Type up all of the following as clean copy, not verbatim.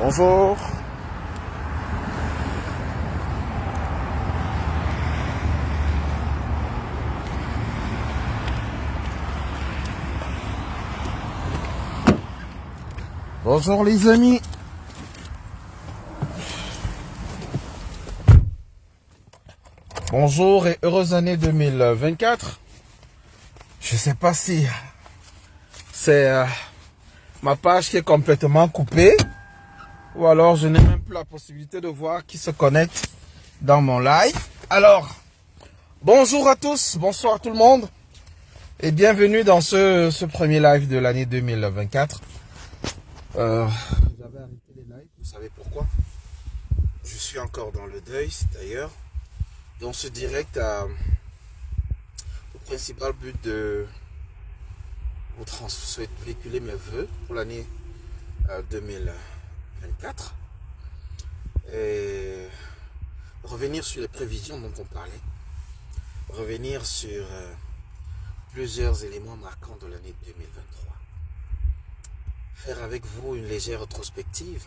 Bonjour. Bonjour les amis. Bonjour et heureuse année 2024. Je sais pas si c'est ma page qui est complètement coupée ou alors je n'ai même plus la possibilité de voir qui se connecte dans mon live. Alors, bonjour à tous, bonsoir tout le monde et bienvenue dans ce premier live de l'année 2024. J'avais arrêté les lives, vous savez pourquoi? Je suis encore dans le deuil d'ailleurs. Dans ce direct a le principal but de vous véhiculer mes vœux pour l'année 2024 et revenir sur les prévisions dont on parlait, revenir sur plusieurs éléments marquants de l'année 2023, faire avec vous une légère rétrospective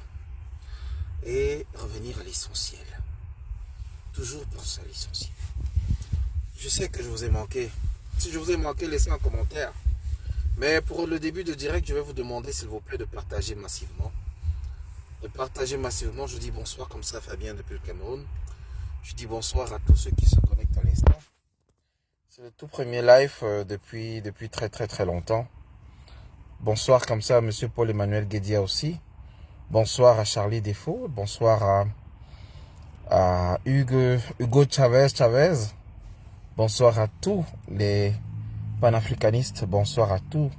et revenir à l'essentiel. Toujours penser à l'essentiel. Je sais que je vous ai manqué. Si je vous ai manqué, laissez un commentaire. Mais pour le début de direct, je vais vous demander s'il vous plaît de partager massivement. De partager massivement. Je dis bonsoir comme ça, Fabien depuis le Cameroun. Je dis bonsoir à tous ceux qui se connectent à l'instant. C'est le tout premier live depuis très longtemps. Bonsoir comme ça à monsieur Paul-Emmanuel Guédia aussi. Bonsoir à Charlie Défaut. Bonsoir à Hugo Chavez. Bonsoir à tous les panafricanistes. Bonsoir à tous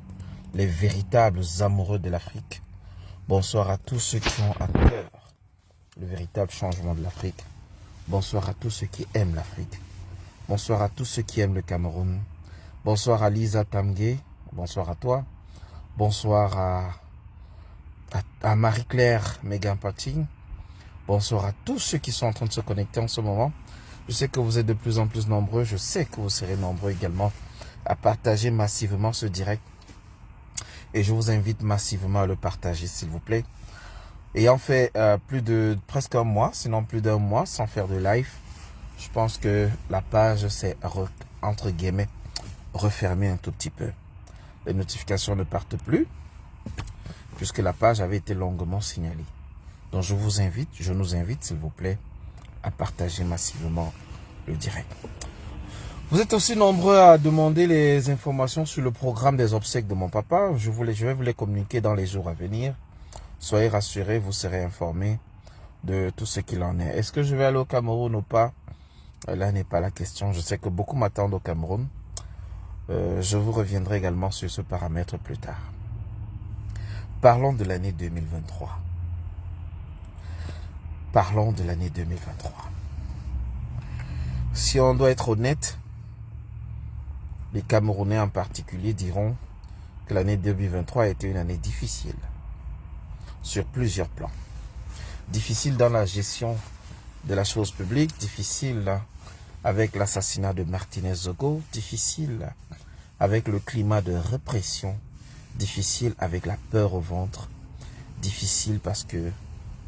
les véritables amoureux de l'Afrique. Bonsoir à tous ceux qui ont à cœur le véritable changement de l'Afrique. Bonsoir à tous ceux qui aiment l'Afrique. Bonsoir à tous ceux qui aiment le Cameroun. Bonsoir à Lisa Tamgué. Bonsoir à toi. Bonsoir à Marie-Claire Megan-Pating. Bonsoir à tous ceux qui sont en train de se connecter en ce moment. Je sais que vous êtes de plus en plus nombreux. Je sais que vous serez nombreux également à partager massivement ce direct. Et je vous invite massivement à le partager, s'il vous plaît. Ayant fait presque un mois, sinon plus d'un mois, sans faire de live, je pense que la page s'est, entre guillemets, refermée un tout petit peu. Les notifications ne partent plus, puisque la page avait été longuement signalée. Donc je nous invite, s'il vous plaît, à partager massivement le direct. Vous êtes aussi nombreux à demander les informations sur le programme des obsèques de mon papa. Je vais vous les communiquer dans les jours à venir. Soyez rassurés, vous serez informés de tout ce qu'il en est. Est-ce que je vais aller au Cameroun ou pas? Là n'est pas la question. Je sais que beaucoup m'attendent au Cameroun. Je vous reviendrai également sur ce paramètre plus tard. Parlons de l'année 2023. Parlons de l'année 2023. Si on doit être honnête, les Camerounais en particulier diront que l'année 2023 a été une année difficile sur plusieurs plans. Difficile dans la gestion de la chose publique, difficile avec l'assassinat de Martinez Zogo, difficile avec le climat de répression, difficile avec la peur au ventre, difficile parce que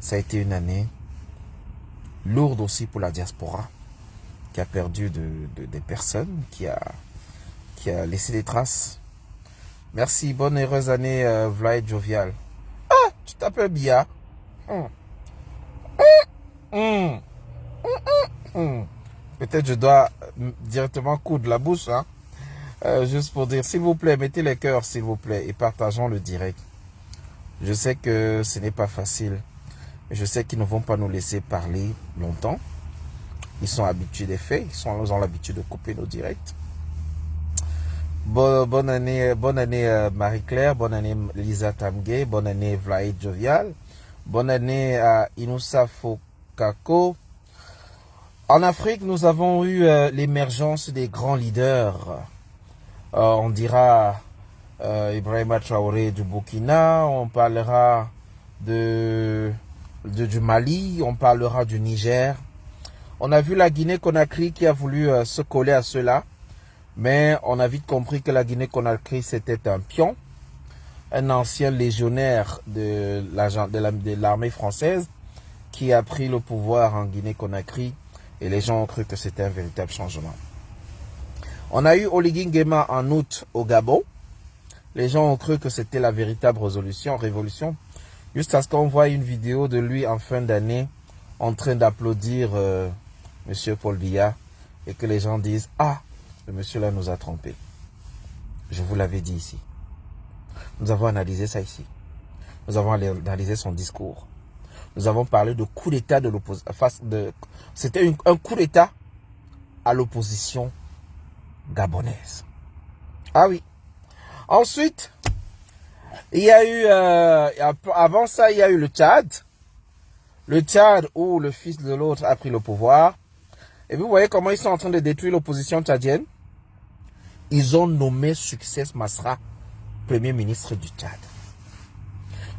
ça a été une année lourde aussi pour la diaspora, qui a perdu des personnes, qui a laissé des traces. Merci, bonne heureuse année, Vlad Jovial. Ah, tu t'appelles Bia. Peut-être je dois directement coudre la bouche, hein. Juste pour dire, s'il vous plaît, mettez les cœurs, s'il vous plaît, et partageons le direct. Je sais que ce n'est pas facile. Je sais qu'ils ne vont pas nous laisser parler longtemps. Ils sont habitués des faits. Ils ont l'habitude de couper nos directs. Bonne année Marie-Claire. Bonne année Lisa Tamgué. Bonne année Vlaid Jovial. Bonne année à Inoussa Fokako. En Afrique, nous avons eu l'émergence des grands leaders. On dira Ibrahima Traoré du Burkina. On parlera du Mali. On parlera du Niger. On a vu la Guinée-Conakry qui a voulu se coller à cela. Mais on a vite compris que la Guinée-Conakry, c'était un pion. un ancien légionnaire de l'armée française qui a pris le pouvoir en Guinée-Conakry et les gens ont cru que c'était un véritable changement. On a eu Oligui Nguema en août au Gabon. Les gens ont cru que c'était la véritable révolution, jusqu'à ce qu'on voit une vidéo de lui en fin d'année en train d'applaudir M. Paul Biya et que les gens disent « Ah, le monsieur là nous a trompés. » Je vous l'avais dit ici. Nous avons analysé ça ici. Nous avons analysé son discours. Nous avons parlé de coup d'État de l'opposition. C'était un coup d'État à l'opposition gabonaise. Ah oui. Ensuite, il y a eu, avant ça, il y a eu le Tchad. Le Tchad où le fils de l'autre a pris le pouvoir. Et vous voyez comment ils sont en train de détruire l'opposition tchadienne. Ils ont nommé Succès Masra Premier ministre du Tchad.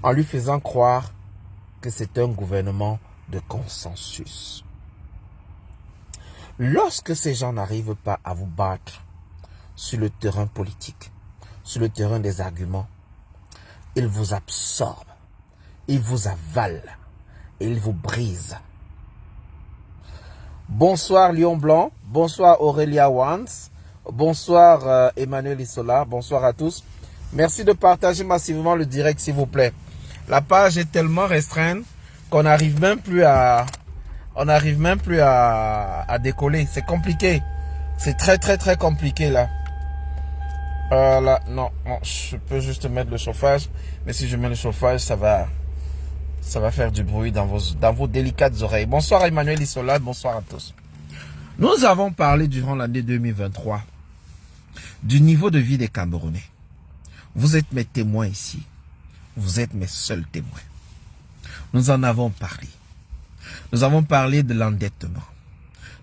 En lui faisant croire que c'est un gouvernement de consensus. Lorsque ces gens n'arrivent pas à vous battre sur le terrain politique, sur le terrain des arguments, ils vous absorbent, ils vous avalent et ils vous brisent. Bonsoir Lion Blanc, bonsoir Aurélia Wans, bonsoir Emmanuel Isola, bonsoir à tous. Merci de partager massivement le direct s'il vous plaît. La page est tellement restreinte qu'on n'arrive même plus à décoller. C'est compliqué. C'est très compliqué là. Là, non, je peux juste mettre le chauffage. Mais si je mets le chauffage, ça va faire du bruit dans vos délicates oreilles. Bonsoir Emmanuel Isola, bonsoir à tous. Nous avons parlé durant l'année 2023 du niveau de vie des Camerounais. Vous êtes mes témoins ici. Vous êtes mes seuls témoins. Nous en avons parlé. Nous avons parlé de l'endettement.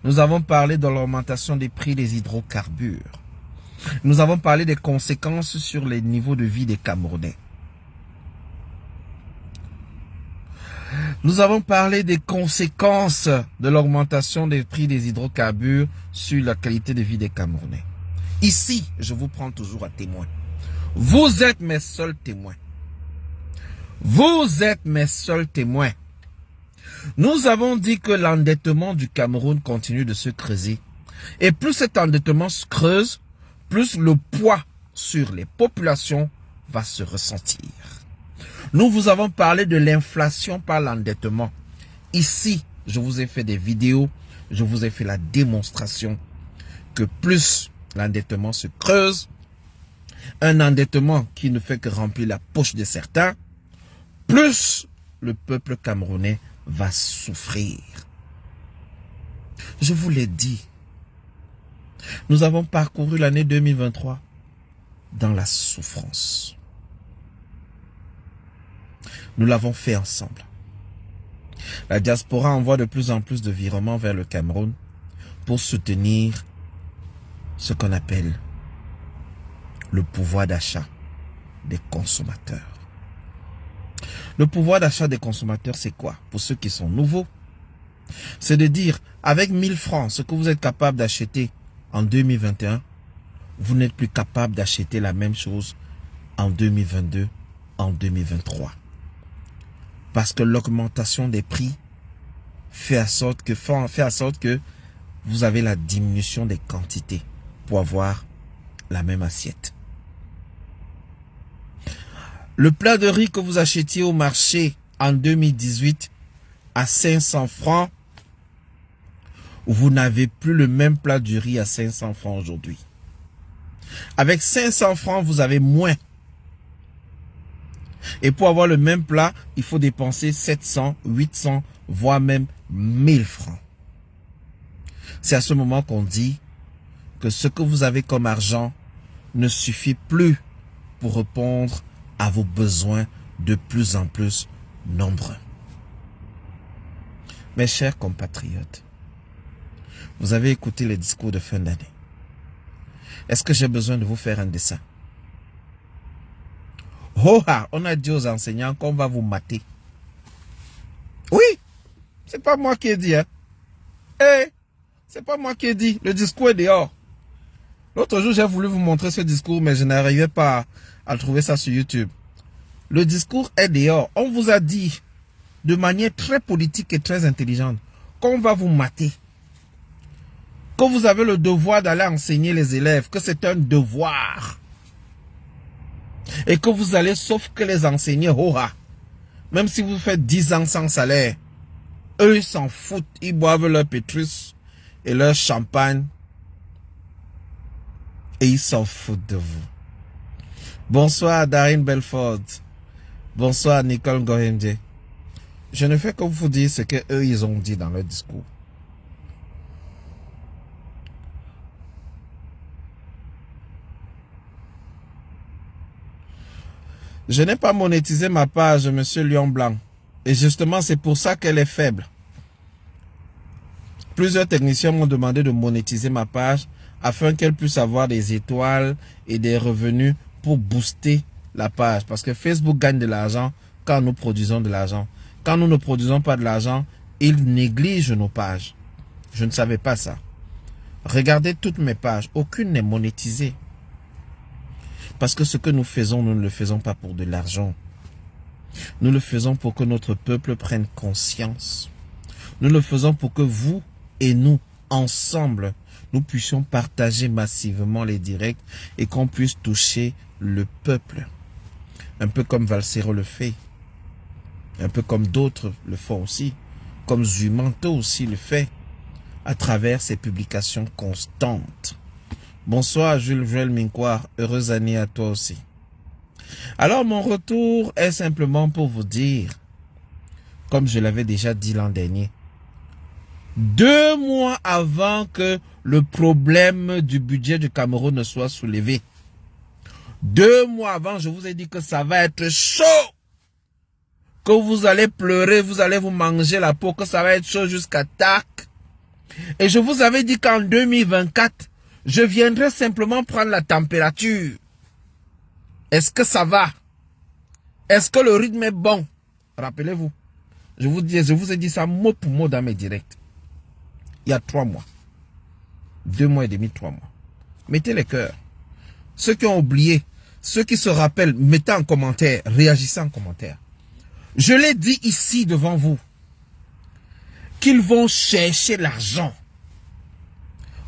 Nous avons parlé de l'augmentation des prix des hydrocarbures. Nous avons parlé des conséquences sur les niveaux de vie des Camerounais. Nous avons parlé des conséquences de l'augmentation des prix des hydrocarbures sur la qualité de vie des Camerounais. Ici, je vous prends toujours à témoin. Vous êtes mes seuls témoins. Vous êtes mes seuls témoins. Nous avons dit que l'endettement du Cameroun continue de se creuser. Et plus cet endettement se creuse, plus le poids sur les populations va se ressentir. Nous vous avons parlé de l'inflation par l'endettement. Ici, je vous ai fait des vidéos, je vous ai fait la démonstration que plus l'endettement se creuse, un endettement qui ne fait que remplir la poche de certains, plus le peuple camerounais va souffrir. Je vous l'ai dit. Nous avons parcouru l'année 2023 dans la souffrance. Nous l'avons fait ensemble. La diaspora envoie de plus en plus de virements vers le Cameroun pour soutenir ce qu'on appelle le pouvoir d'achat des consommateurs. Le pouvoir d'achat des consommateurs, c'est quoi? Pour ceux qui sont nouveaux, c'est de dire, avec 1000 francs, ce que vous êtes capable d'acheter en 2021, vous n'êtes plus capable d'acheter la même chose en 2022, en 2023. Parce que l'augmentation des prix fait en sorte que vous avez la diminution des quantités pour avoir la même assiette. Le plat de riz que vous achetiez au marché en 2018 à 500 francs, vous n'avez plus le même plat de riz à 500 francs aujourd'hui. Avec 500 francs, vous avez moins. Et pour avoir le même plat, il faut dépenser 700, 800, voire même 1000 francs. C'est à ce moment qu'on dit que ce que vous avez comme argent ne suffit plus pour répondre à vos besoins de plus en plus nombreux. Mes chers compatriotes, vous avez écouté les discours de fin d'année. Est-ce que j'ai besoin de vous faire un dessin? Oh, on a dit aux enseignants qu'on va vous mater. Oui, c'est pas moi qui ai dit. C'est pas moi qui ai dit. Le discours est dehors. L'autre jour, j'ai voulu vous montrer ce discours, mais je n'arrivais pas à trouver ça sur YouTube. Le discours est dehors. On vous a dit de manière très politique et très intelligente qu'on va vous mater. Que vous avez le devoir d'aller enseigner les élèves, que c'est un devoir. Et que vous allez sauf que les enseigner, même si vous faites 10 ans sans salaire, eux ils s'en foutent, ils boivent leur pétrus et leur champagne et ils s'en foutent de vous. Bonsoir Darine Belford. Bonsoir Nicole Gohemdje. Je ne fais que vous dire ce que eux ils ont dit dans leur discours. Je n'ai pas monétisé ma page, Monsieur Lion Blanc. Et justement, c'est pour ça qu'elle est faible. Plusieurs techniciens m'ont demandé de monétiser ma page afin qu'elle puisse avoir des étoiles et des revenus pour booster la page. Parce que Facebook gagne de l'argent quand nous produisons de l'argent. Quand nous ne produisons pas de l'argent, il néglige nos pages. Je ne savais pas ça. Regardez toutes mes pages. Aucune n'est monétisée. Parce que ce que nous faisons, nous ne le faisons pas pour de l'argent. Nous le faisons pour que notre peuple prenne conscience. Nous le faisons pour que vous et nous, ensemble, nous puissions partager massivement les directs et qu'on puisse toucher le peuple. Un peu comme Valsero le fait. Un peu comme d'autres le font aussi. Comme Zumanto aussi le fait. À travers ses publications constantes. Bonsoir Jules Joël Mincoir, heureuse année à toi aussi. Alors mon retour est simplement pour vous dire, comme je l'avais déjà dit l'an dernier, 2 mois avant que le problème du budget du Cameroun ne soit soulevé, 2 mois avant, je vous ai dit que ça va être chaud, que vous allez pleurer, vous allez vous manger la peau, que ça va être chaud jusqu'à tac. Et je vous avais dit qu'en 2024, je viendrai simplement prendre la température. Est-ce que ça va? Est-ce que le rythme est bon? Rappelez-vous, je vous ai dit ça mot pour mot dans mes directs. Il y a 3 mois. 2 mois et demi, 3 mois. Mettez les cœurs. Ceux qui ont oublié, ceux qui se rappellent, mettez en commentaire, réagissez en commentaire. Je l'ai dit ici devant vous, qu'ils vont chercher l'argent.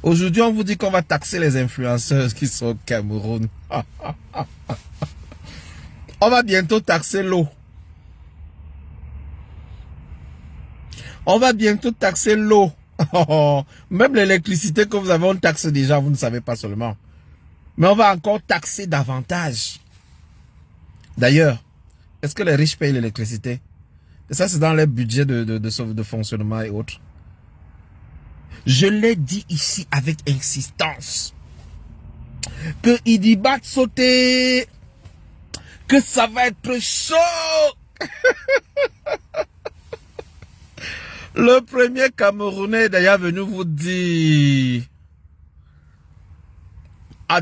Aujourd'hui, on vous dit qu'on va taxer les influenceurs qui sont au Cameroun. On va bientôt taxer l'eau. On va bientôt taxer l'eau. Même l'électricité que vous avez, on taxe déjà, vous ne savez pas seulement. Mais on va encore taxer davantage. D'ailleurs, est-ce que les riches payent l'électricité? Et ça, c'est dans les budgets de fonctionnement et autres. Je l'ai dit ici avec insistance. Que Idibat sauter. Que ça va être chaud. Le premier Camerounais est d'ailleurs venu vous dire,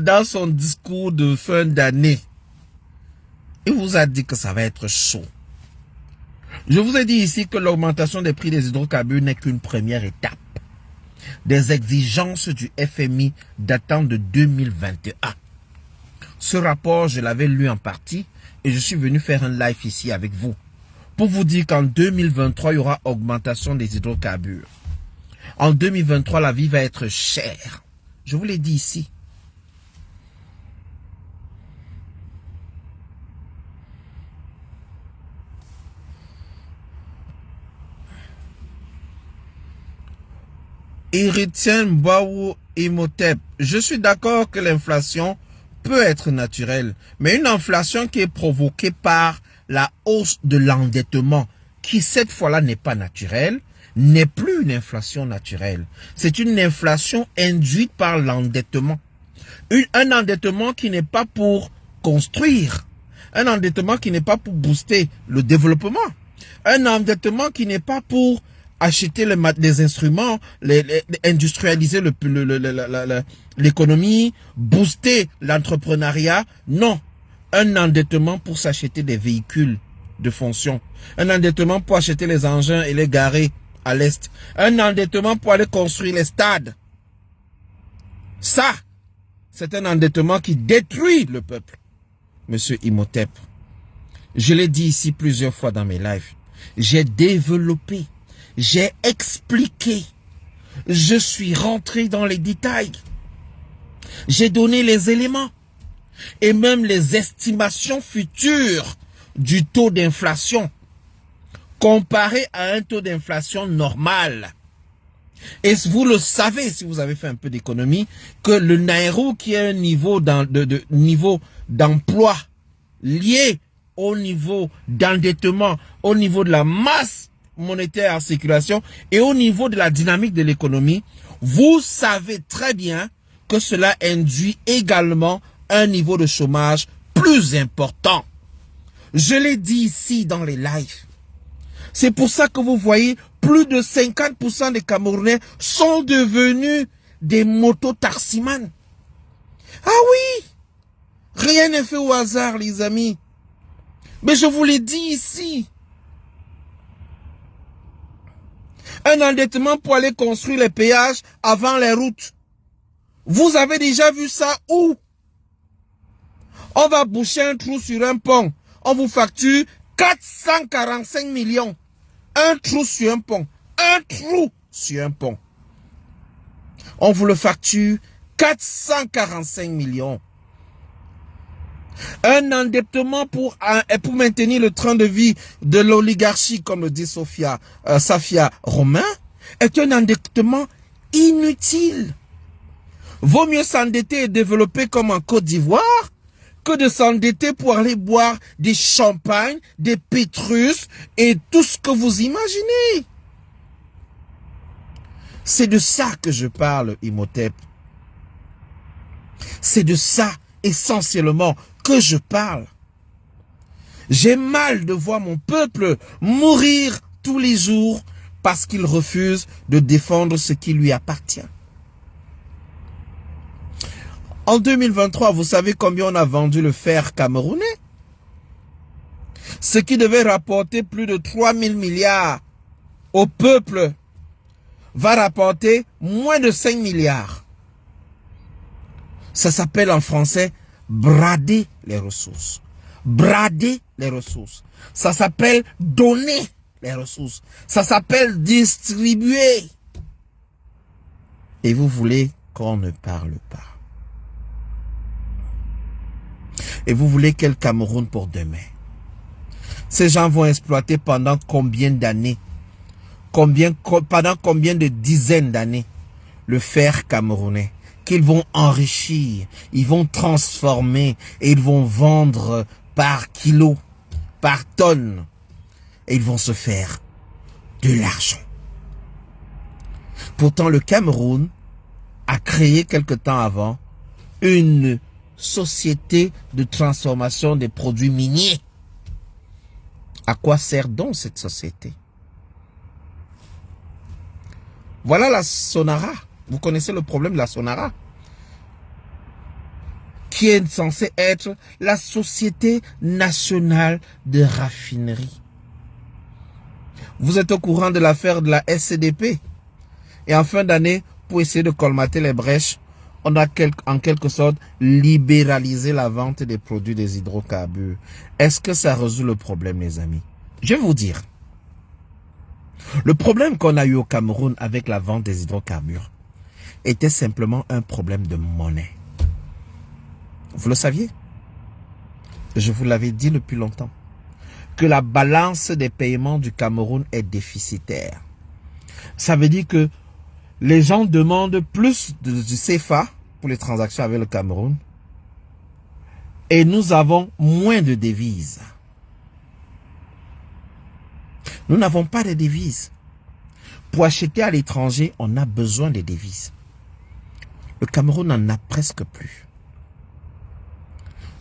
dans son discours de fin d'année, il vous a dit que ça va être chaud. Je vous ai dit ici que l'augmentation des prix des hydrocarbures n'est qu'une première étape des exigences du FMI datant de 2021. Ce rapport, je l'avais lu en partie et je suis venu faire un live ici avec vous pour vous dire qu'en 2023, il y aura augmentation des hydrocarbures. En 2023, la vie va être chère. Je vous l'ai dit ici. Iritien Mbaou Imhotep, je suis d'accord que l'inflation peut être naturelle, mais une inflation qui est provoquée par la hausse de l'endettement, qui cette fois-là n'est pas naturelle, n'est plus une inflation naturelle. C'est une inflation induite par l'endettement. Un endettement qui n'est pas pour construire, un endettement qui n'est pas pour booster le développement, un endettement qui n'est pas pour acheter les instruments, industrialiser l'économie, booster l'entrepreneuriat. Non, un endettement pour s'acheter des véhicules de fonction, un endettement pour acheter les engins et les garer à l'est, un endettement pour aller construire les stades. Ça, c'est un endettement qui détruit le peuple. Monsieur Imhotep, Je l'ai dit ici plusieurs fois dans mes lives. J'ai développé, j'ai expliqué, je suis rentré dans les détails. J'ai donné les éléments et même les estimations futures du taux d'inflation comparé à un taux d'inflation normal. Et vous le savez, si vous avez fait un peu d'économie, que le Naira, qui est un niveau niveau d'emploi lié au niveau d'endettement, au niveau de la masse monétaire en circulation et au niveau de la dynamique de l'économie, vous savez très bien que cela induit également un niveau de chômage plus important. Je l'ai dit ici dans les lives. C'est pour ça que vous voyez, plus de 50% des Camerounais sont devenus des mototaximans. Ah oui! Rien n'est fait au hasard, les amis. Mais je vous l'ai dit ici. Un endettement pour aller construire les péages avant les routes. Vous avez déjà vu ça où? On va boucher un trou sur un pont. On vous facture 445 millions. Un trou sur un pont. Un trou sur un pont. On vous le facture 445 millions. Un endettement pour maintenir le train de vie de l'oligarchie, comme le dit Safia Romain, est un endettement inutile. Vaut mieux s'endetter et développer comme en Côte d'Ivoire que de s'endetter pour aller boire des champagnes, des pétrus et tout ce que vous imaginez. C'est de ça que je parle, Imhotep. C'est de ça, essentiellement, que je parle. J'ai mal de voir mon peuple mourir tous les jours parce qu'il refuse de défendre ce qui lui appartient. En 2023, vous savez combien on a vendu le fer camerounais? Ce qui devait rapporter plus de 3 000 milliards au peuple va rapporter moins de 5 milliards. Ça s'appelle en français brader les ressources. Brader les ressources. Ça s'appelle donner les ressources. Ça s'appelle distribuer. Et vous voulez qu'on ne parle pas. Et vous voulez quel Cameroun pour demain? Ces gens vont exploiter pendant combien d'années? Pendant combien de dizaines d'années le fer camerounais qu'ils vont enrichir, ils vont transformer et ils vont vendre par kilo, par tonne. Et ils vont se faire de l'argent. Pourtant, le Cameroun a créé quelque temps avant une société de transformation des produits miniers. À quoi sert donc cette société? Voilà la Sonara. Vous connaissez le problème de la Sonara, qui est censée être la Société nationale de raffinerie. Vous êtes au courant de l'affaire de la SCDP. Et en fin d'année, pour essayer de colmater les brèches, on a en quelque sorte libéralisé la vente des produits des hydrocarbures. Est-ce que ça résout le problème, les amis? Je vais vous dire. Le problème qu'on a eu au Cameroun avec la vente des hydrocarbures était simplement un problème de monnaie. Vous le saviez? Je vous l'avais dit depuis longtemps. Que la balance des paiements du Cameroun est déficitaire. Ça veut dire que les gens demandent plus du CFA pour les transactions avec le Cameroun et nous avons moins de devises. Nous n'avons pas de devises. Pour acheter à l'étranger, on a besoin de devises. Le Cameroun n'en a presque plus.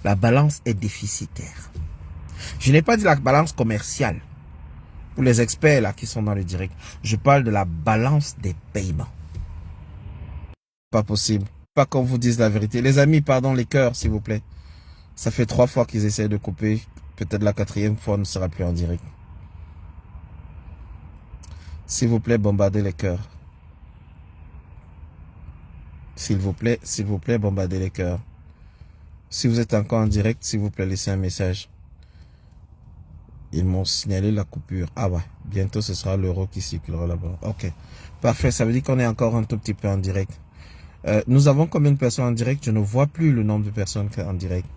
La balance est déficitaire. Je n'ai pas dit la balance commerciale. Pour les experts là qui sont dans le direct, je parle de la balance des paiements. Pas possible. Pas qu'on vous dise la vérité. Les amis, pardon, les cœurs, s'il vous plaît. Ça fait 3 fois qu'ils essaient de couper. Peut-être la 4e fois, on ne sera plus en direct. S'il vous plaît, bombardez les cœurs. S'il vous plaît, bombardez les cœurs. Si vous êtes encore en direct, s'il vous plaît, laissez un message. Ils m'ont signalé la coupure. Ah ouais, bientôt ce sera l'euro qui circulera là-bas. Ok, parfait, ça veut dire qu'on est encore un tout petit peu en direct. Nous avons combien de personnes en direct? Je ne vois plus le nombre de personnes en direct.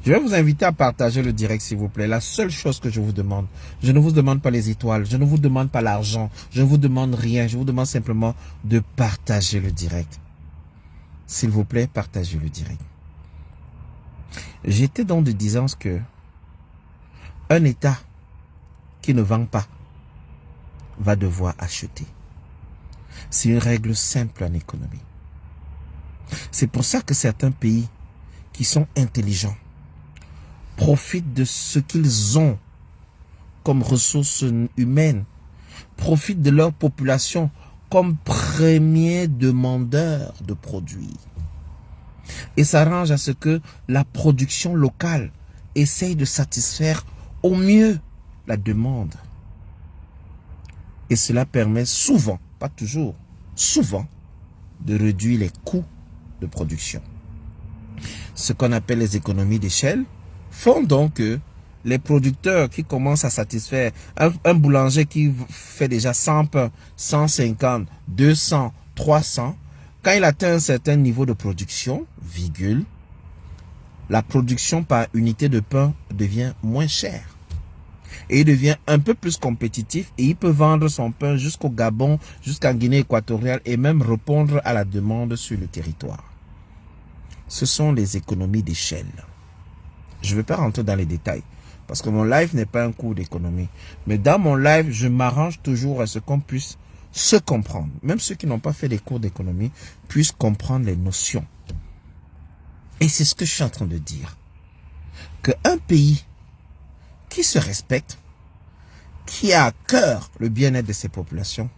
Je vais vous inviter à partager le direct, s'il vous plaît. La seule chose que je vous demande, je ne vous demande pas les étoiles, je ne vous demande pas l'argent, je ne vous demande rien, je vous demande simplement de partager le direct. S'il vous plaît, partagez le direct. J'étais donc de disance que un État qui ne vend pas va devoir acheter. C'est une règle simple en économie. C'est pour ça que certains pays qui sont intelligents profitent de ce qu'ils ont comme ressources humaines, profitent de leur population comme premiers demandeurs de produits. Et s'arrangent à ce que la production locale essaye de satisfaire au mieux la demande. Et cela permet souvent, pas toujours, souvent, de réduire les coûts de production. Ce qu'on appelle les économies d'échelle font donc que les producteurs qui commencent à satisfaire un boulanger qui fait déjà 100 pains, 150, 200, 300, quand il atteint un certain niveau de production, virgule, la production par unité de pain devient moins chère. Et il devient un peu plus compétitif et il peut vendre son pain jusqu'au Gabon, jusqu'en Guinée équatoriale et même répondre à la demande sur le territoire. Ce sont les économies d'échelle. Je ne vais pas rentrer dans les détails parce que mon live n'est pas un cours d'économie. Mais dans mon live, je m'arrange toujours à ce qu'on puisse se comprendre. Même ceux qui n'ont pas fait des cours d'économie puissent comprendre les notions. Et c'est ce que je suis en train de dire. Qu'un pays qui se respecte, qui a à cœur le bien-être de ses populations,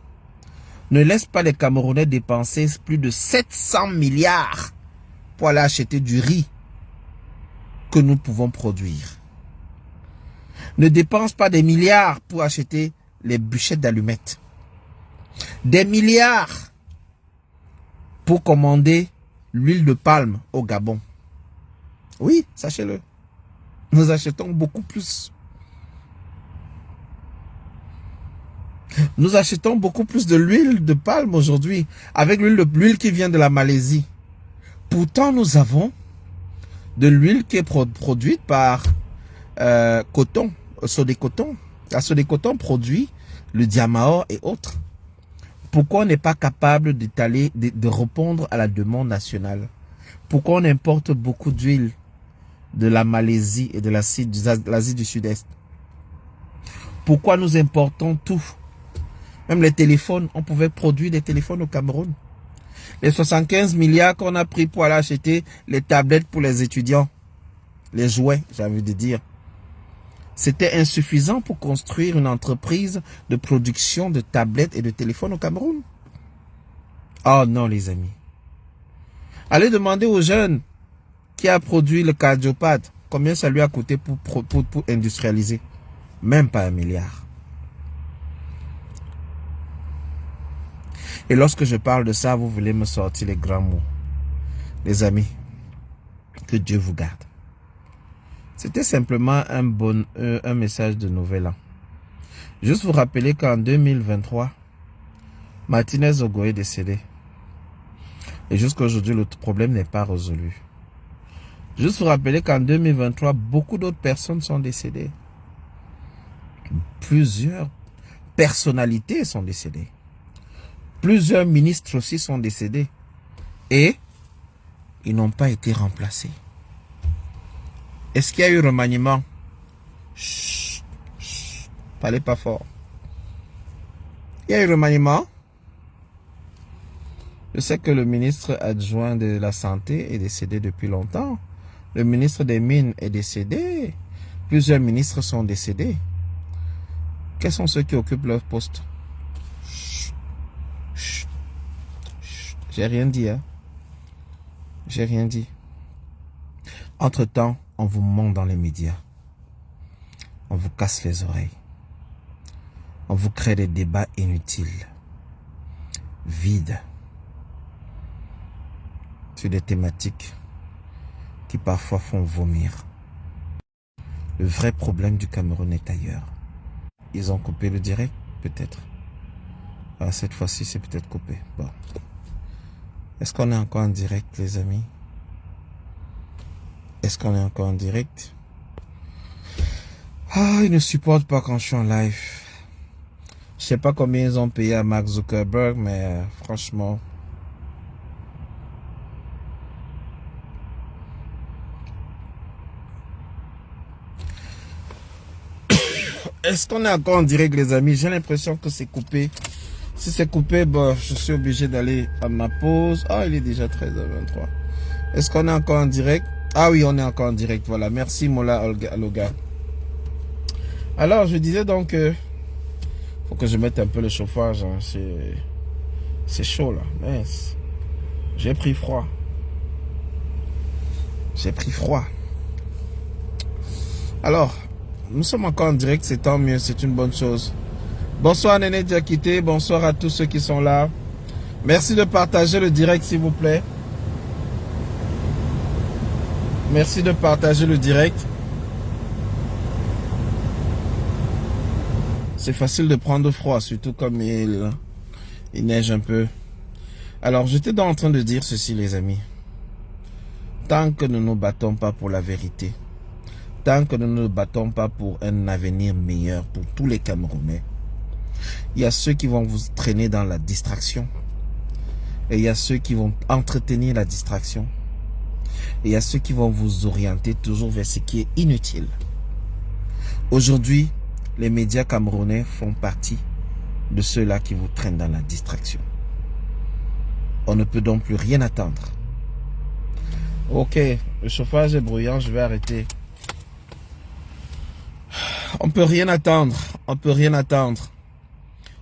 ne laisse pas les Camerounais dépenser plus de 700 milliards pour aller acheter du riz que nous pouvons produire. Ne dépense pas des milliards pour acheter les bûchettes d'allumettes. Des milliards pour commander l'huile de palme au Gabon. Oui, sachez-le. Nous achetons beaucoup plus. Nous achetons beaucoup plus de l'huile de palme aujourd'hui avec l'huile qui vient de la Malaisie. Pourtant, nous avons de l'huile qui est produite par coton, Sodécoton. La Sodécoton produit le Diamao et autres. Pourquoi on n'est pas capable d'étaler, de répondre à la demande nationale? Pourquoi on importe beaucoup d'huile de la Malaisie et de l'Asie du Sud-Est? Pourquoi nous importons tout? Même les téléphones, on pouvait produire des téléphones au Cameroun. Les 75 milliards qu'on a pris pour aller acheter les tablettes pour les étudiants, les jouets, j'ai envie de dire, c'était insuffisant pour construire une entreprise de production de tablettes et de téléphones au Cameroun. Oh non, les amis. Allez demander aux jeunes qui a produit le cardiopad combien ça lui a coûté pour industrialiser. Même pas 1 milliard. Et lorsque je parle de ça, vous voulez me sortir les grands mots. Les amis, que Dieu vous garde. C'était simplement un message de nouvel an. Juste vous rappeler qu'en 2023, Martinez Ogo est décédé. Et jusqu'à aujourd'hui, le problème n'est pas résolu. Juste vous rappeler qu'en 2023, beaucoup d'autres personnes sont décédées. Plusieurs personnalités sont décédées. Plusieurs ministres aussi sont décédés. Et ils n'ont pas été remplacés. Est-ce qu'il y a eu remaniement? Chut, chut, parlez pas fort. Il y a eu remaniement. Je sais que le ministre adjoint de la Santé est décédé depuis longtemps. Le ministre des Mines est décédé. Plusieurs ministres sont décédés. Quels sont ceux qui occupent leur poste? Chut, chut, chut. J'ai rien dit, hein. J'ai rien dit. Entre-temps, on vous ment dans les médias. On vous casse les oreilles. On vous crée des débats inutiles, vides, sur des thématiques qui parfois font vomir. Le vrai problème du Cameroun est ailleurs. Ils ont coupé le direct, peut-être. Ah, cette fois-ci, c'est peut-être coupé. Bon. Est-ce qu'on est encore en direct, les amis? Est-ce qu'on est encore en direct? Ah, ils ne supportent pas quand je suis en live. Je sais pas combien ils ont payé à Mark Zuckerberg, mais franchement... Est-ce qu'on est encore en direct, les amis? J'ai l'impression que c'est coupé. Si c'est coupé, bon, je suis obligé d'aller à ma pause. Ah, il est déjà 13h23. Est-ce qu'on est encore en direct? Ah oui, on est encore en direct. Voilà. Merci, Mola Aloga. Alors, je disais donc... faut que je mette un peu le chauffage. Hein. C'est chaud, là. Mince. J'ai pris froid. J'ai pris froid. Alors... Nous sommes encore en direct, c'est tant mieux, c'est une bonne chose. Bonsoir Néné Diakité, bonsoir à tous ceux qui sont là. Merci de partager le direct s'il vous plaît. Merci de partager le direct. C'est facile de prendre froid, surtout comme il neige un peu. Alors j'étais donc en train de dire ceci les amis. Tant que nous ne nous battons pas pour la vérité, tant que nous ne nous battons pas pour un avenir meilleur pour tous les Camerounais, il y a ceux qui vont vous traîner dans la distraction. Et il y a ceux qui vont entretenir la distraction. Et il y a ceux qui vont vous orienter toujours vers ce qui est inutile. Aujourd'hui, les médias camerounais font partie de ceux-là qui vous traînent dans la distraction. On ne peut donc plus rien attendre. Ok, le chauffage est bruyant, je vais arrêter. On peut rien attendre, on peut rien attendre.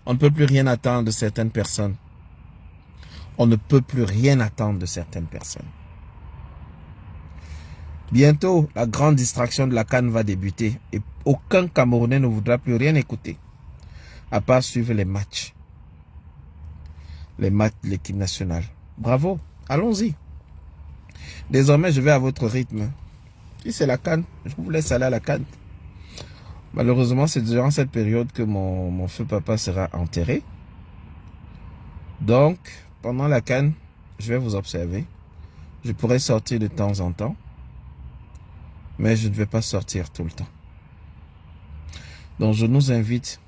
On ne peut plus rien attendre de certaines personnes. On ne peut plus rien attendre de certaines personnes. Bientôt, la grande distraction de la CAN va débuter et aucun Camerounais ne voudra plus rien écouter, à part suivre les matchs. Les matchs de l'équipe nationale. Bravo, allons-y. Désormais, je vais à votre rythme. Si c'est la CAN, je vous laisse aller à la CAN. Malheureusement, c'est durant cette période que mon feu papa sera enterré. Donc, pendant la CAN, je vais vous observer. Je pourrai sortir de temps en temps. Mais je ne vais pas sortir tout le temps. Donc, je nous invite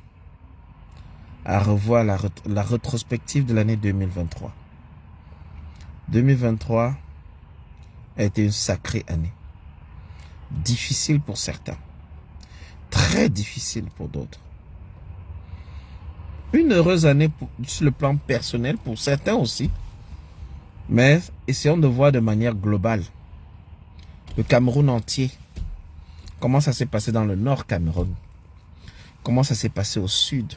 à revoir la rétrospective de l'année 2023. 2023 a été une sacrée année. Difficile pour certains. Très difficile pour d'autres. Une heureuse année sur le plan personnel pour certains aussi. Mais essayons de voir de manière globale le Cameroun entier. Comment ça s'est passé dans le nord Cameroun? Comment ça s'est passé au sud,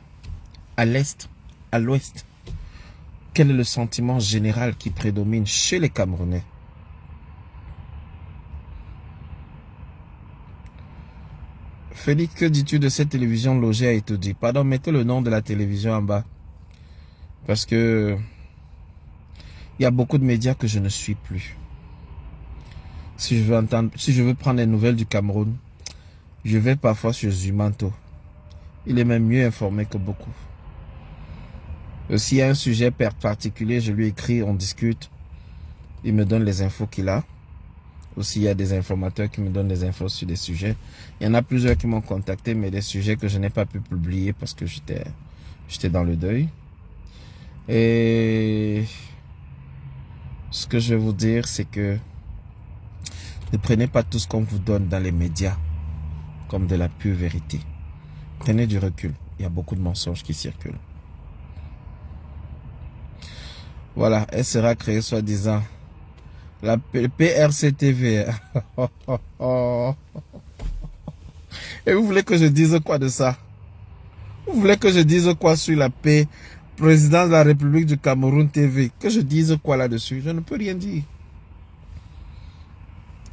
à l'est, à l'ouest? Quel est le sentiment général qui prédomine chez les Camerounais? Félix, que dis-tu de cette télévision logée à Etoudi? Pardon, mettez le nom de la télévision en bas. Parce que il y a beaucoup de médias que je ne suis plus. Si je veux prendre les nouvelles du Cameroun, je vais parfois sur Zumanto. Il est même mieux informé que beaucoup. S'il y a un sujet particulier, je lui écris, on discute. Il me donne les infos qu'il a. Aussi, il y a des informateurs qui me donnent des infos sur des sujets. Il y en a plusieurs qui m'ont contacté, mais des sujets que je n'ai pas pu publier parce que j'étais dans le deuil. Et ce que je vais vous dire, c'est que ne prenez pas tout ce qu'on vous donne dans les médias comme de la pure vérité. Prenez du recul. Il y a beaucoup de mensonges qui circulent. Voilà, elle sera créée soi-disant. La PRCTV. Et vous voulez que je dise quoi de ça? Vous voulez que je dise quoi sur la présidence de la République du Cameroun TV? Que je dise quoi là-dessus? Je ne peux rien dire.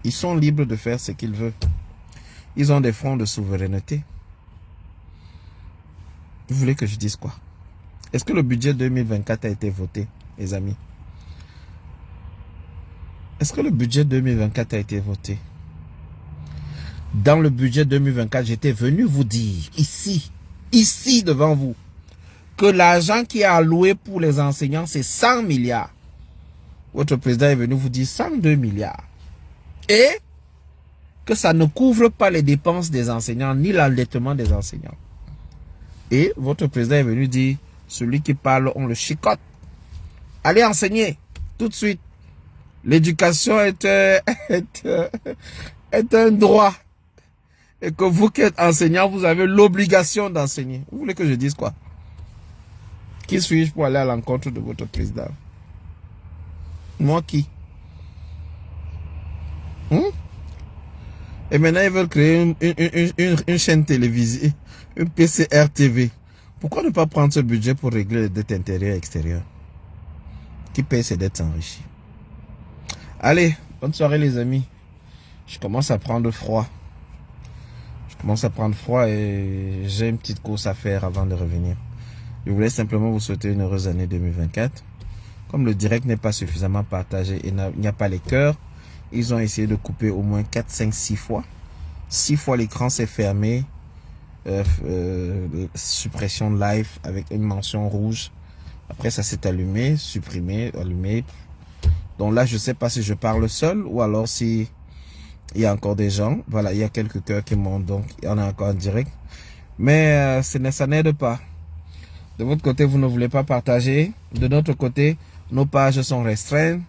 Ils sont libres de faire ce qu'ils veulent. Ils ont des fonds de souveraineté. Vous voulez que je dise quoi? Est-ce que le budget 2024 a été voté, les amis? Est-ce que le budget 2024 a été voté? Dans le budget 2024, j'étais venu vous dire, ici, ici devant vous, que l'argent qui est alloué pour les enseignants, c'est 100 milliards. Votre président est venu vous dire 102 milliards. Et que ça ne couvre pas les dépenses des enseignants, ni l'endettement des enseignants. Et votre président est venu dire, celui qui parle, on le chicote. Allez enseigner, tout de suite. L'éducation est un droit. Et que vous qui êtes enseignant, vous avez l'obligation d'enseigner. Vous voulez que je dise quoi? Qui suis-je pour aller à l'encontre de votre président? Moi qui? Et maintenant, ils veulent créer une chaîne télévisée, une PCR TV. Pourquoi ne pas prendre ce budget pour régler les dettes intérieures et extérieures? Qui paye ses dettes s'enrichit. Allez, bonne soirée les amis. Je commence à prendre froid. Et j'ai une petite course à faire avant de revenir. Je voulais simplement vous souhaiter une heureuse année 2024. Comme le direct n'est pas suffisamment partagé et il n'y a pas les cœurs, ils ont essayé de couper au moins 4, 5, 6 fois. 6 fois l'écran s'est fermé. Suppression de live avec une mention rouge. Après ça s'est allumé, supprimé, allumé. Donc là je sais pas si je parle seul ou alors si il y a encore des gens. Voilà, il y a quelques cœurs qui montent, donc il y en a encore en direct. Mais ça n'aide pas. De votre côté vous ne voulez pas partager. De notre côté nos pages sont restreintes.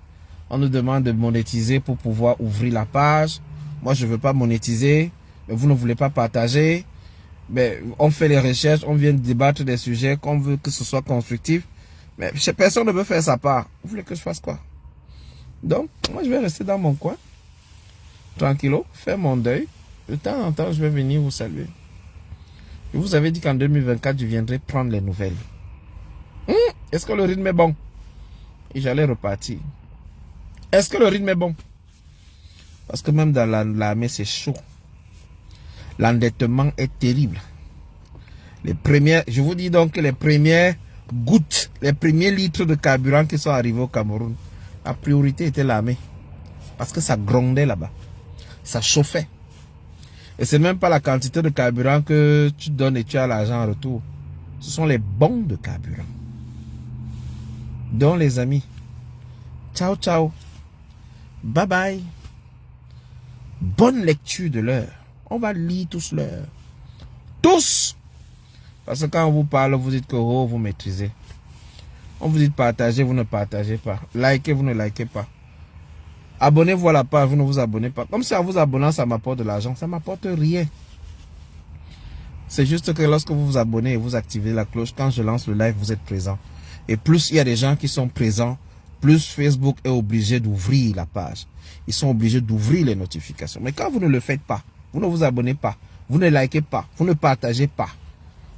On nous demande de monétiser pour pouvoir ouvrir la page. Moi je veux pas monétiser, mais vous ne voulez pas partager. Mais on fait les recherches, on vient débattre des sujets, qu'on veut que ce soit constructif. Mais personne ne veut faire sa part. Vous voulez que je fasse quoi? Donc, moi, je vais rester dans mon coin. Tranquillo, faire mon deuil. De temps en temps, je vais venir vous saluer. Je vous avais dit qu'en 2024, je viendrai prendre les nouvelles. Est-ce que le rythme est bon? Et j'allais repartir. Est-ce que le rythme est bon? Parce que même dans l'armée, c'est chaud. L'endettement est terrible. Je vous dis donc que les premières gouttes, les premiers litres de carburant qui sont arrivés au Cameroun, la priorité était l'armée. Parce que ça grondait là-bas. Ça chauffait. Et c'est même pas la quantité de carburant que tu donnes et tu as l'argent en retour. Ce sont les bons de carburant. Donc les amis, ciao ciao. Bye bye. Bonne lecture de l'heure. On va lire tous l'heure. Tous. Parce que quand on vous parle, vous dites que oh, vous maîtrisez. On vous dit partager, vous ne partagez pas. Likez, vous ne likez pas. Abonnez-vous à la page, vous ne vous abonnez pas. Comme si en vous abonnant, ça m'apporte de l'argent. Ça ne m'apporte rien. C'est juste que lorsque vous vous abonnez et vous activez la cloche, quand je lance le live, vous êtes présent. Et plus il y a des gens qui sont présents, plus Facebook est obligé d'ouvrir la page. Ils sont obligés d'ouvrir les notifications. Mais quand vous ne le faites pas, vous ne vous abonnez pas, vous ne likez pas, vous ne partagez pas.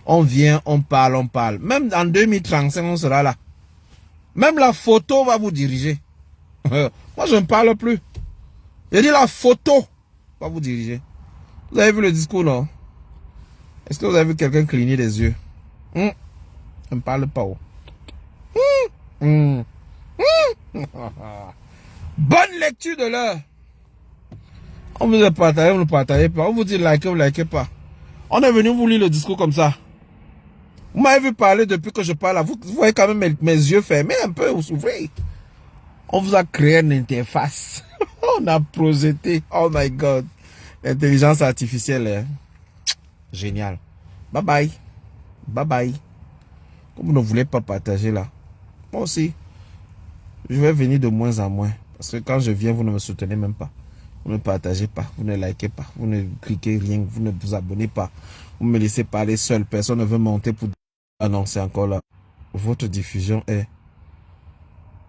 On vient, on parle. Même en 2035, on sera là. Même la photo va vous diriger. Moi, je ne parle plus. Je dis la photo va vous diriger. Vous avez vu le discours, non? Est-ce que vous avez vu quelqu'un cligner des yeux? Je ne parle pas. Bonne lecture de l'heure. On vous a partagé, vous ne partagez pas. On vous dit likez, vous ne likez pas. On est venu vous lire le discours comme ça. Vous m'avez vu parler depuis que je parle. Vous voyez quand même mes yeux fermés un peu, vous s'ouvrez. On vous a créé une interface. On a projeté. Oh my God. L'intelligence artificielle est géniale. Bye bye. Bye bye. Comme vous ne voulez pas partager là. Moi aussi. Je vais venir de moins en moins. Parce que quand je viens, vous ne me soutenez même pas. Vous ne partagez pas. Vous ne likez pas. Vous ne cliquez rien. Vous ne vous abonnez pas. Vous me laissez parler seul. Personne ne veut monter pour annoncer encore là. Votre diffusion est...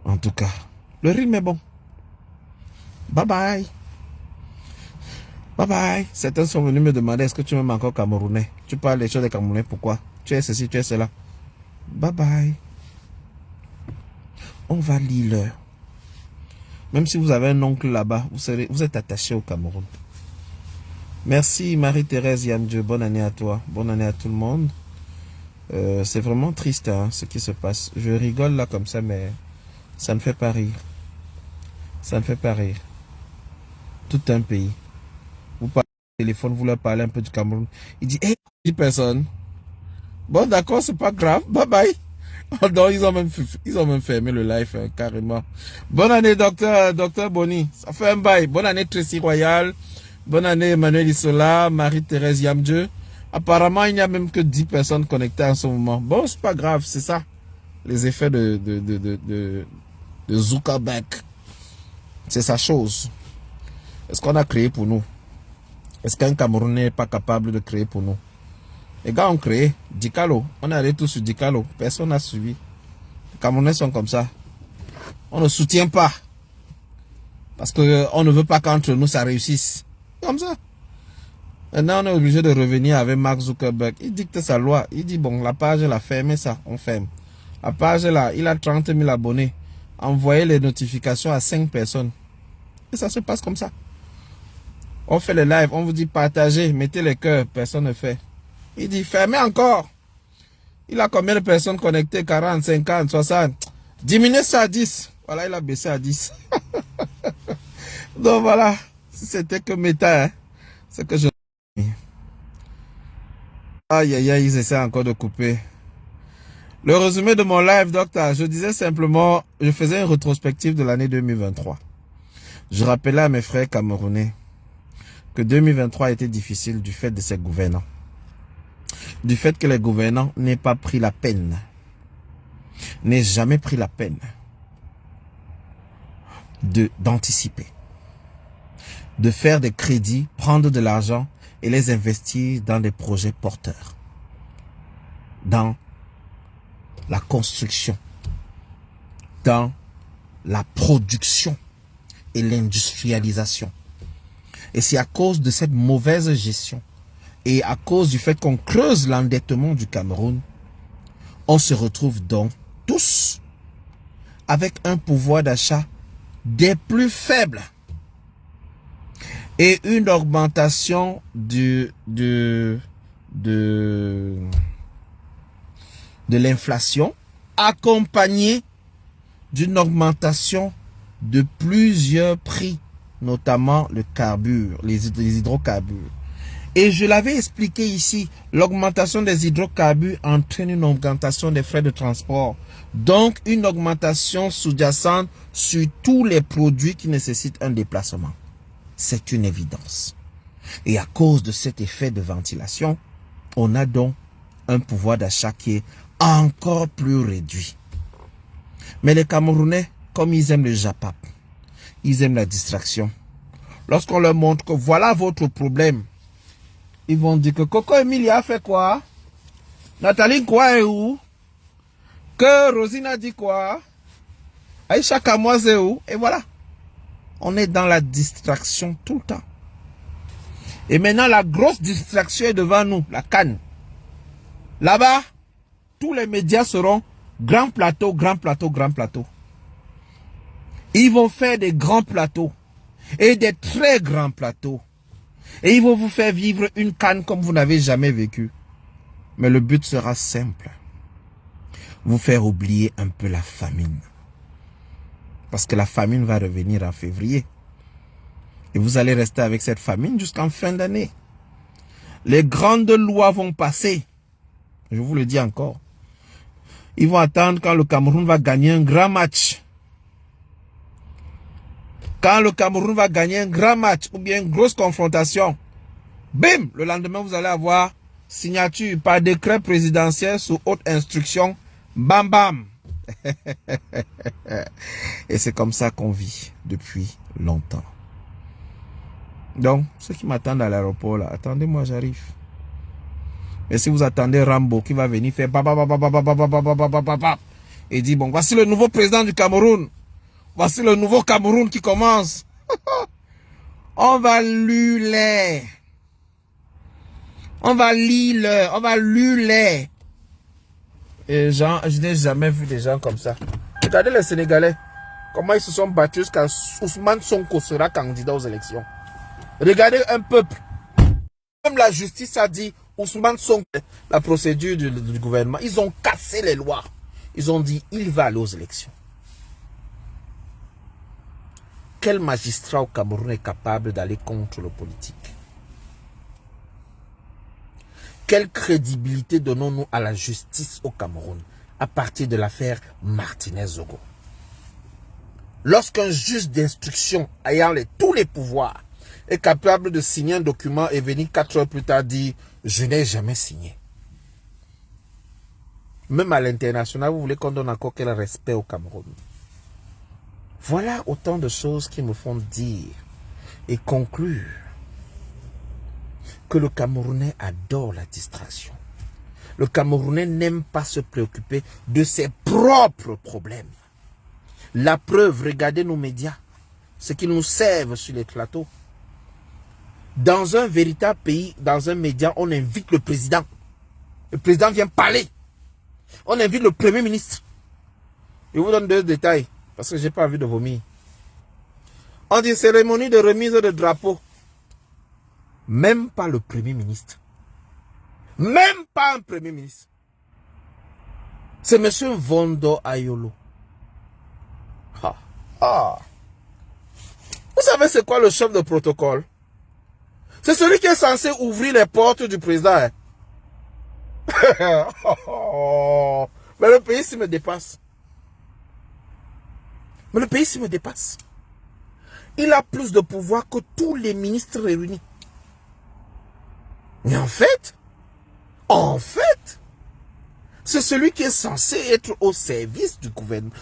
En tout cas... Le rythme est bon. Bye bye. Bye bye. Certains sont venus me demander est-ce que tu m'aimes encore camerounais. Tu parles des choses des Camerounais, pourquoi? Tu es ceci, tu es cela. Bye bye. On va lire l'heure. Même si vous avez un oncle là-bas, vous êtes attaché au Cameroun. Merci Marie-Thérèse Yandieu. Bonne année à toi. Bonne année à tout le monde. C'est vraiment triste hein, ce qui se passe. Je rigole là comme ça, mais ça ne fait pas rire. Ça ne fait pas rire. Tout un pays. Vous parlez au téléphone, vous leur parlez un peu du Cameroun. Il dit, hé, 10 personnes. Bon, d'accord, c'est pas grave. Bye bye. Donc, ils ont même fermé le live, carrément. Bonne année, docteur Bonny. Ça fait un bail. Bonne année, Tracy Royal. Bonne année, Emmanuel Isola, Marie-Thérèse Yamdieu. Apparemment, il n'y a même que 10 personnes connectées en ce moment. Bon, c'est pas grave, c'est ça. Les effets de Zuckerberg. C'est sa chose. Est-ce qu'on a créé pour nous? Est-ce qu'un Camerounais n'est pas capable de créer pour nous? Les gars ont créé Dicalo. On est allé tous sur Dicalo. Personne n'a suivi. Les Camerounais sont comme ça. On ne soutient pas. Parce qu'on ne veut pas qu'entre nous ça réussisse. Comme ça. Maintenant, on est obligé de revenir avec Mark Zuckerberg. Il dicte sa loi. Il dit, bon, la page, elle a fermé ça. On ferme. La page, là, il a 30 000 abonnés. Envoyez les notifications à 5 personnes. Et ça se passe comme ça. On fait les lives. On vous dit partagez. Mettez les cœurs. Personne ne fait. Il dit, fermez encore. Il a combien de personnes connectées? 40, 50, 60. Diminuez ça à 10. Voilà, il a baissé à 10. Donc voilà. Si c'était que méta, hein, c'est que je... Aïe, aïe, aïe, ils essaient encore de couper. Le résumé de mon live, docteur, je disais simplement, je faisais une rétrospective de l'année 2023. Je rappelais à mes frères camerounais que 2023 était difficile du fait de ses gouvernants. Du fait que les gouvernants n'aient pas pris la peine, n'aient jamais pris la peine d'anticiper, de faire des crédits, prendre de l'argent et les investir dans des projets porteurs, dans la construction, dans la production et l'industrialisation. Et c'est à cause de cette mauvaise gestion et à cause du fait qu'on creuse l'endettement du Cameroun, on se retrouve donc tous avec un pouvoir d'achat des plus faibles et une augmentation de l'inflation accompagnée d'une augmentation de plusieurs prix, notamment le carbure, les hydrocarbures. Et je l'avais expliqué ici, l'augmentation des hydrocarbures entraîne une augmentation des frais de transport. Donc, une augmentation sous-jacente sur tous les produits qui nécessitent un déplacement. C'est une évidence. Et à cause de cet effet de ventilation, on a donc un pouvoir d'achat qui est encore plus réduit. Mais les Camerounais, comme ils aiment le japap, ils aiment la distraction. Lorsqu'on leur montre que voilà votre problème, ils vont dire que Coco Emilia a fait quoi? Nathalie quoi est où? Que Rosine a dit quoi? Aïcha Kamoise est où? Et voilà. On est dans la distraction tout le temps. Et maintenant, la grosse distraction est devant nous, la canne. Là-bas, tous les médias seront grand plateau, grand plateau, grand plateau. Ils vont faire des grands plateaux et des très grands plateaux. Et ils vont vous faire vivre une canne comme vous n'avez jamais vécu. Mais le but sera simple. Vous faire oublier un peu la famine. Parce que la famine va revenir en février. Et vous allez rester avec cette famine jusqu'en fin d'année. Les grandes lois vont passer. Je vous le dis encore. Ils vont attendre quand le Cameroun va gagner un grand match. Quand le Cameroun va gagner un grand match ou bien une grosse confrontation, bim, le lendemain vous allez avoir signature par décret présidentiel sous haute instruction, bam bam. Et c'est comme ça qu'on vit depuis longtemps. Donc, ceux qui m'attendent à l'aéroport là, attendez-moi, j'arrive. Mais si vous attendez Rambo qui va venir faire et dit bon, voici le nouveau président du Cameroun. Voici le nouveau Cameroun qui commence. On va luler. On va lire. On va luler. Et je n'ai jamais vu des gens comme ça. Regardez les Sénégalais. Comment ils se sont battus quand Ousmane Sonko sera candidat aux élections. Regardez un peuple. Même la justice a dit Ousmane Sonko, la procédure du gouvernement. Ils ont cassé les lois. Ils ont dit il va aller aux élections. Quel magistrat au Cameroun est capable d'aller contre le politique? Quelle crédibilité donnons-nous à la justice au Cameroun à partir de l'affaire Martinez-Zogo? Lorsqu'un juge d'instruction ayant tous les pouvoirs est capable de signer un document et venir 4 heures plus tard dire « Je n'ai jamais signé ». Même à l'international, vous voulez qu'on donne encore quel respect au Cameroun? Voilà autant de choses qui me font dire et conclure que le Camerounais adore la distraction. Le Camerounais n'aime pas se préoccuper de ses propres problèmes. La preuve, regardez nos médias, ce qu'ils nous servent sur les plateaux. Dans un véritable pays, dans un média, on invite le président. Le président vient parler. On invite le premier ministre. Je vous donne 2 détails, parce que je n'ai pas envie de vomir. On dit cérémonie de remise de drapeau. Même pas le premier ministre. Même pas un premier ministre. C'est M. Vondo Ayolo. Vous savez c'est quoi le chef de protocole? C'est celui qui est censé ouvrir les portes du président. Mais le pays s'y me dépasse. Il a plus de pouvoir que tous les ministres réunis. Mais en fait, c'est celui qui est censé être au service du gouvernement.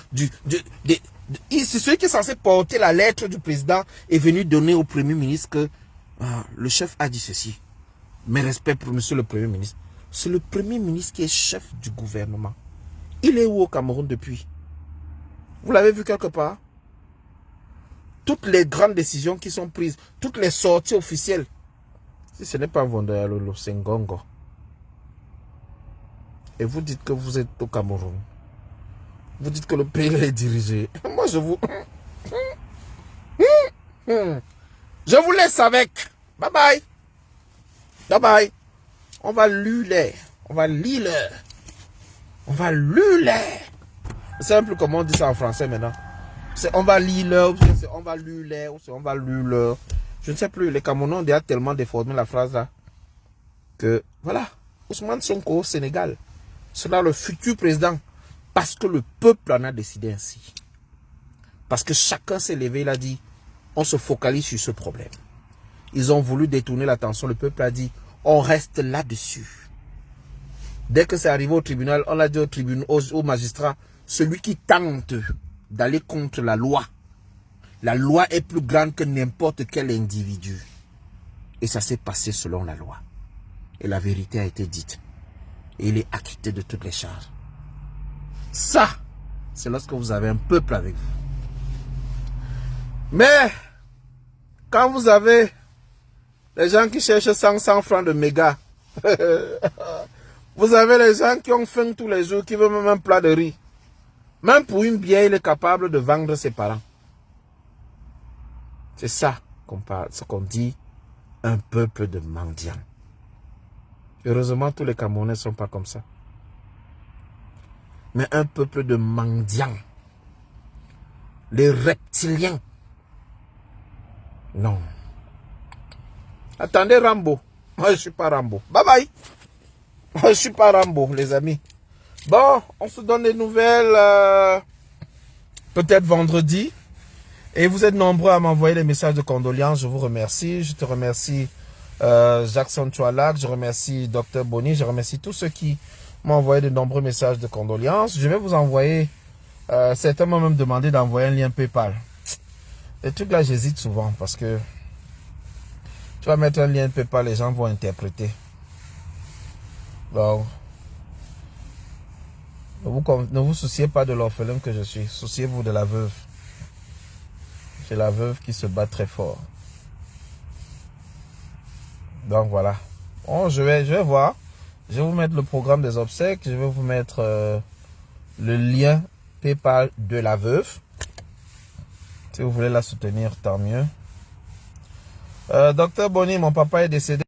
C'est celui qui est censé porter la lettre du président et venir donner au premier ministre que le chef a dit ceci. Mes respects pour monsieur le premier ministre. C'est le premier ministre qui est chef du gouvernement. Il est où au Cameroun depuis? Vous l'avez vu quelque part? Toutes les grandes décisions qui sont prises, toutes les sorties officielles. Si ce n'est pas Vondoyalolo, c'est Ngongo. Et vous dites que vous êtes au Cameroun. Vous dites que le pays est dirigé. Moi, je vous laisse avec. Bye bye. Bye bye. On va luler. C'est un peu comment on dit ça en français maintenant. C'est on va lire, c'est on va luler, ou c'est on va luler. Je ne sais plus. Les Camerounais ont déjà tellement déformé la phrase là. Que voilà. Ousmane Sonko au Sénégal sera le futur président. Parce que le peuple en a décidé ainsi. Parce que chacun s'est levé, il a dit, on se focalise sur ce problème. Ils ont voulu détourner l'attention, le peuple a dit, on reste là-dessus. Dès que c'est arrivé au tribunal, on a dit au tribunal, aux magistrats, celui qui tente d'aller contre la loi est plus grande que n'importe quel individu. Et ça s'est passé selon la loi. Et la vérité a été dite. Et il est acquitté de toutes les charges. Ça, c'est lorsque vous avez un peuple avec vous. Mais, quand vous avez les gens qui cherchent 100 francs de méga, vous avez les gens qui ont faim tous les jours, qui veulent même un plat de riz. Même pour une bière, il est capable de vendre ses parents. C'est ça qu'on parle, ce qu'on dit, un peuple de mendiants. Heureusement, tous les Camerounais ne sont pas comme ça. Mais un peuple de mendiants. Les reptiliens. Non. Attendez Rambo. Moi, je ne suis pas Rambo. Bye bye. Moi, je ne suis pas Rambo, les amis. Bon, on se donne des nouvelles peut-être vendredi. Et vous êtes nombreux à m'envoyer des messages de condoléances. Je vous remercie. Je te remercie Jackson Choualak. Je remercie Dr Bonny. Je remercie tous ceux qui m'ont envoyé de nombreux messages de condoléances. Je vais vous envoyer, certains m'ont même demandé d'envoyer un lien PayPal. Les trucs là, j'hésite souvent parce que tu vas mettre un lien PayPal, les gens vont interpréter. Donc, ne vous souciez pas de l'orphelin que je suis. Souciez-vous de la veuve. C'est la veuve qui se bat très fort. Donc voilà. Bon, je vais voir. Je vais vous mettre le programme des obsèques. Je vais vous mettre le lien PayPal de la veuve. Si vous voulez la soutenir, tant mieux. Docteur Bonny, mon papa est décédé.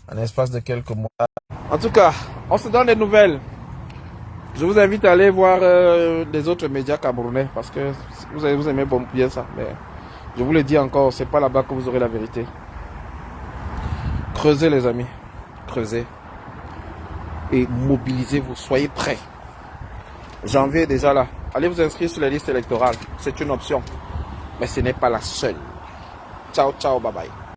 En l'espace de quelques mois. En tout cas, on se donne des nouvelles. Je vous invite à aller voir les autres médias camerounais parce que vous aimez bien ça. Mais je vous le dis encore, c'est pas là-bas que vous aurez la vérité. Creusez les amis. creusez et mobilisez-vous, soyez prêts. Janvier est déjà là. Allez vous inscrire sur la liste électorale. C'est une option. Mais ce n'est pas la seule. Ciao, ciao, bye bye.